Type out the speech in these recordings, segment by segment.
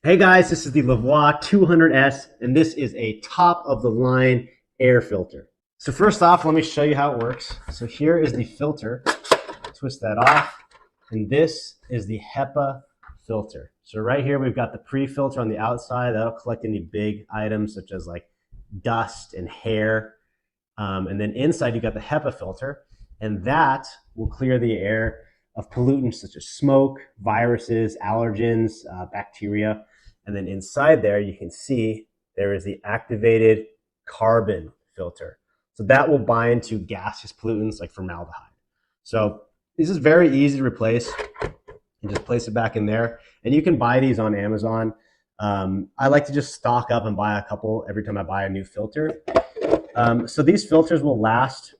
Hey guys, this is the LEVOIT 200S, and this is a top-of-the-line air filter. So first off, let me show you how it works. So here is the filter. Twist that off, and this is the HEPA filter. So right here we've got the pre-filter on the outside. That'll collect any big items such as like dust and hair. And then inside you got the HEPA filter, and that will clear the air of pollutants such as smoke, viruses, allergens, bacteria. And then inside there, you can see there is the activated carbon filter. So that will bind to gaseous pollutants like formaldehyde. So this is very easy to replace. You just place it back in there. And you can buy these on Amazon. I like to just stock up and buy a couple every time I buy a new filter. So these filters will last.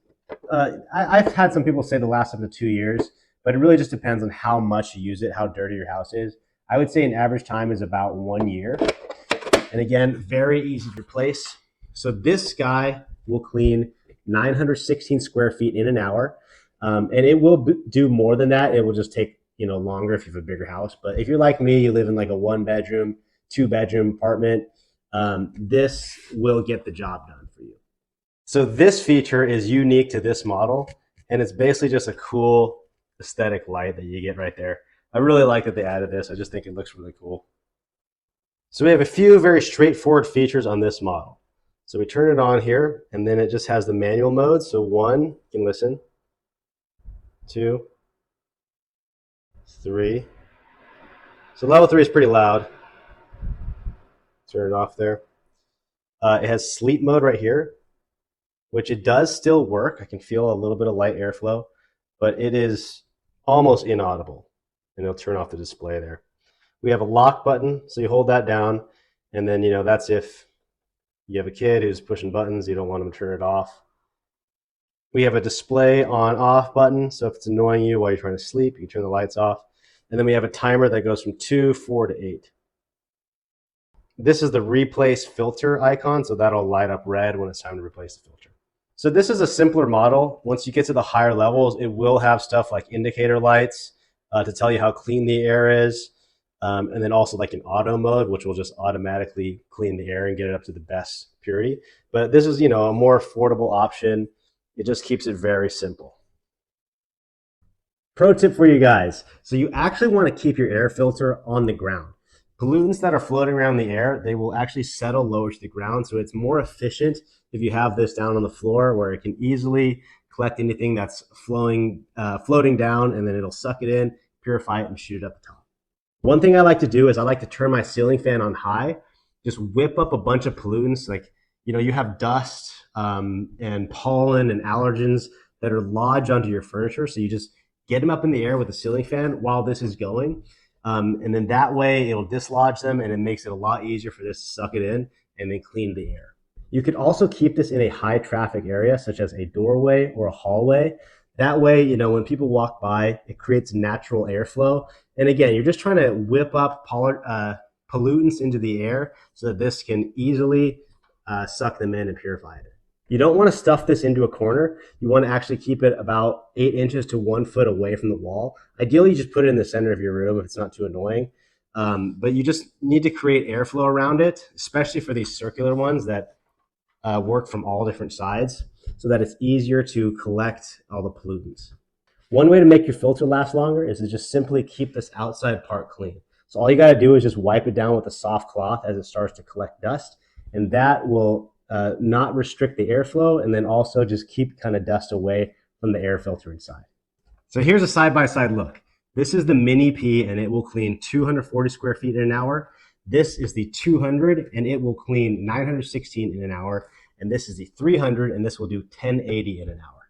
I've had some people say they'll last up to 2 years, but it really just depends on how much you use it, how dirty your house is. I would say an average time is about 1 year. And again, very easy to replace. So this guy will clean 916 square feet in an hour. And it will do more than that. It will just take longer if you have a bigger house. But if you're like me, you live in like a 1-bedroom, 2-bedroom apartment, this will get the job done for you. So this feature is unique to this model, and it's basically just a cool aesthetic light that you get right there. I really like that they added this. I just think it looks really cool. So we have a few very straightforward features on this model. So we turn it on here, and then it just has the manual mode. So 1, you can listen. 2, 3. So level 3 is pretty loud. Turn it off there. It has sleep mode right here, which it does still work. I can feel a little bit of light airflow, but it is almost inaudible, and it'll turn off the display there. We have a lock button, so you hold that down, and then that's if you have a kid who's pushing buttons, you don't want them to turn it off. We have a display on off button, so if it's annoying you while you're trying to sleep, you can turn the lights off. And then we have a timer that goes from 2, 4 to 8. This is the replace filter icon, so that'll light up red when it's time to replace the filter. So this is a simpler model. Once you get to the higher levels, it will have stuff like indicator lights to tell you how clean the air is. And then also like an auto mode, which will just automatically clean the air and get it up to the best purity. But this is, a more affordable option. It just keeps it very simple. Pro tip for you guys. So you actually want to keep your air filter on the ground. Pollutants that are floating around the air, they will actually settle lower to the ground. So it's more efficient if you have this down on the floor, where it can easily collect anything that's floating down, and then it'll suck it in, purify it, and shoot it up the top. One thing I like to do is I like to turn my ceiling fan on high, just whip up a bunch of pollutants. Like, you have dust and pollen and allergens that are lodged onto your furniture. So you just get them up in the air with the ceiling fan while this is going. And then that way it'll dislodge them, and it makes it a lot easier for this to suck it in and then clean the air. You could also keep this in a high traffic area, such as a doorway or a hallway. That way, when people walk by, it creates natural airflow. And again, you're just trying to whip up pollutants into the air so that this can easily suck them in and purify it. You don't want to stuff this into a corner. You want to actually keep it about 8 inches to 1 foot away from the wall. Ideally, you just put it in the center of your room if it's not too annoying. But you just need to create airflow around it, especially for these circular ones that work from all different sides, so that it's easier to collect all the pollutants. One way to make your filter last longer is to just simply keep this outside part clean. So all you got to do is just wipe it down with a soft cloth as it starts to collect dust, and that will not restrict the airflow, and then also just keep kind of dust away from the air filter inside. So here's a side-by-side look. This is the Mini P, and it will clean 240 square feet in an hour. This is the 200, and it will clean 916 in an hour. And this is the 300, and this will do 1080 in an hour.